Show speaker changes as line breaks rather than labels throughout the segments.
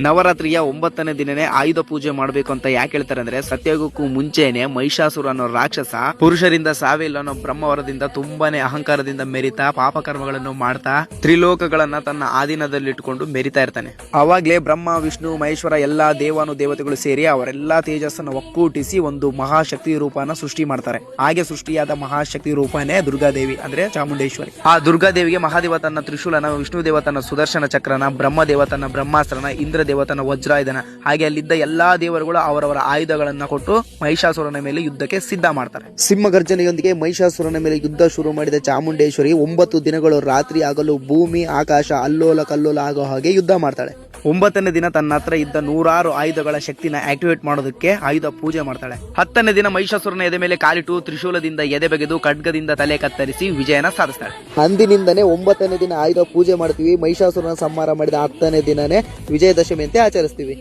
ನವರಾತ್ರಿಯ 9ನೇ ದಿನನೇ ಆಯುಧ ಪೂಜೆ ಮಾಡಬೇಕು ಅಂತ ಯಾಕೆ ಹೇಳ್ತಾರೆ ಅಂದ್ರೆ, ಸತ್ಯಯುಗಕ್ಕೂ ಮುಂಚೆನೆ ಮಹಿಷಾಸುರ ಅನ್ನೋ ರಾಕ್ಷಸ ಪುರುಷರಿಂದ ಸಾವಿಲ್ಲ ಅನ್ನೋ ಬ್ರಹ್ಮವರದಿಂದ ತುಂಬಾನೇ ಅಹಂಕಾರದಿಂದ ಮೆರಿತಾ ಪಾಪಕರ್ಮಗಳನ್ನು ಮಾಡ್ತಾ ತ್ರಿಲೋಕಗಳನ್ನ ತನ್ನ ಆಧೀನದಲ್ಲಿಟ್ಟುಕೊಂಡು ಮೆರಿತಾ ಇರ್ತಾನೆ. ಅವಾಗ್ಲೇ ಬ್ರಹ್ಮ, ವಿಷ್ಣು, ಮಹೇಶ್ವರ ಎಲ್ಲಾ ದೇವಾನು ದೇವತೆಗಳು ಸೇರಿ ಅವರೆಲ್ಲಾ ತೇಜಸ್ಸನ್ನು ಒಕ್ಕೂಟಿಸಿ ಒಂದು ಮಹಾಶಕ್ತಿ ರೂಪನ ಸೃಷ್ಟಿ ಮಾಡ್ತಾರೆ. ಹಾಗೆ ಸೃಷ್ಟಿಯಾದ ಮಹಾಶಕ್ತಿ ರೂಪನೇ ದುರ್ಗಾದೇವಿ ಅಂದ್ರೆ ಚಾಮುಂಡೇಶ್ವರಿ. ಆ ದುರ್ಗಾದೇವಿಗೆ ಮಹಾದೇವ ತನ್ನ ತ್ರಿಶೂಲನ, ವಿಷ್ಣು ದೇವ ತನ್ನ ಸುದರ್ಶನ ಚಕ್ರನ, ಬ್ರಹ್ಮದೇವ ತನ್ನ ಬ್ರಹ್ಮಾಸ್ತ್ರನ, ಇಂದ್ರ ದೇವ ತನ್ನ ವಜ್ರಾಯುಧನ, ಹಾಗೆ ಅಲ್ಲಿದ್ದ ಎಲ್ಲಾ ದೇವರುಗಳು ಅವರವರ ಆಯುಧಗಳನ್ನ ಕೊಟ್ಟು ಮಹಿಷಾಸುರನ ಮೇಲೆ ಯುದ್ಧಕ್ಕೆ ಸಿದ್ಧ ಮಾಡ್ತಾರೆ. ಸಿಂಹ ಗರ್ಜನೆಯೊಂದಿಗೆ ಮಹಿಷಾಸುರನ ಮೇಲೆ ಯುದ್ಧ ಶುರು ಮಾಡಿದ ಚಾಮುಂಡೇಶ್ವರಿ 9 ದಿನಗಳು ರಾತ್ರಿ ಆಗಲು ಭೂಮಿ ಆಕಾಶ ಅಲ್ಲೋಲ ಕಲ್ಲೋಲ ಆಗೋ ಹಾಗೆ ಯುದ್ಧ ಮಾಡ್ತಾಳೆ. 9ನೇ ದಿನ ತನ್ನ ಹತ್ರ ಇದ್ದ 100 ಆಯುಧಗಳ ಶಕ್ತಿನ ಆಕ್ಟಿವೇಟ್ ಮಾಡೋದಕ್ಕೆ ಆಯುಧ ಪೂಜೆ ಮಾಡ್ತಾಳೆ. 10ನೇ ದಿನ ಮಹಿಷಾಸುರನ ಎದೆ ಮೇಲೆ ಕಾಲಿಟ್ಟು ತ್ರಿಶೂಲದಿಂದ ಎದೆ ಬಗೆದು ಖಡ್ಗದಿಂದ ತಲೆ ಕತ್ತರಿಸಿ ವಿಜಯನ ಸಾಧಿಸ್ತಾಳೆ. ಅಂದಿನಿಂದನೇ 9ನೇ ದಿನ ಆಯುಧ ಪೂಜೆ ಮಾಡ್ತೀವಿ. ಮಹಿಷಾಸುರನ ಸಂಹಾರ ಮಾಡಿದ 10ನೇ ದಿನನೇ ವಿಜಯದಶಮಿ ಅಂತ ಆಚರಿಸ್ತೀವಿ.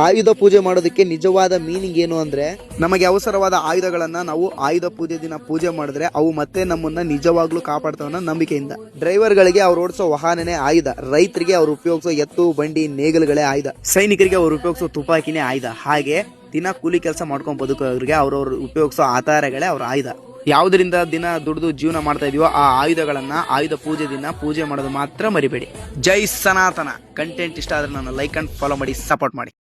ಆಯುಧ ಪೂಜೆ ಮಾಡೋದಕ್ಕೆ ನಿಜವಾದ ಮೀನಿಂಗ್ ಏನು ಅಂದ್ರೆ, ನಮಗೆ ಅವಸರವಾದ ಆಯುಧಗಳನ್ನ ನಾವು ಆಯುಧ ಪೂಜೆ ದಿನ ಪೂಜೆ ಮಾಡಿದ್ರೆ ಅವು ಮತ್ತೆ ನಮ್ಮನ್ನ ನಿಜವಾಗ್ಲೂ ಕಾಪಾಡ್ತಾವ ನಂಬಿಕೆಯಿಂದ. ಡ್ರೈವರ್ಗಳಿಗೆ ಅವ್ರು ಓಡಿಸೋ ವಾಹನನೇ ಆಯುಧ, ರೈತರಿಗೆ ಅವ್ರು ಉಪಯೋಗಿಸೋ ಎತ್ತು ಬಂಡಿ ನೇಗಲುಗಳೇ ಆಯುಧ, ಸೈನಿಕರಿಗೆ ಅವ್ರು ಉಪಯೋಗಿಸೋ ತುಪಾಕಿನೇ ಆಯುಧ, ಹಾಗೆ ದಿನ ಕೂಲಿ ಕೆಲಸ ಮಾಡ್ಕೊಂಡ್ ಬದುಕೋರಿಗೆ ಅವ್ರವ್ರು ಉಪಯೋಗಿಸೋ ಆಧಾರಗಳೇ ಅವ್ರ ಆಯುಧ. ಯಾವುದರಿಂದ ದಿನ ದುಡಿದು ಜೀವನ ಮಾಡ್ತಾ ಇದೀವೋ ಆ ಆಯುಧಗಳನ್ನ ಆಯುಧ ಪೂಜೆ ದಿನ ಪೂಜೆ ಮಾಡೋದು ಮಾತ್ರ ಮರಿಬೇಡಿ. ಜೈ ಸನಾತನ. ಕಂಟೆಂಟ್ ಇಷ್ಟ ಆದ್ರೆ ನನ್ನ ಲೈಕ್ ಅಂಡ್ ಫಾಲೋ ಮಾಡಿ, ಸಪೋರ್ಟ್ ಮಾಡಿ.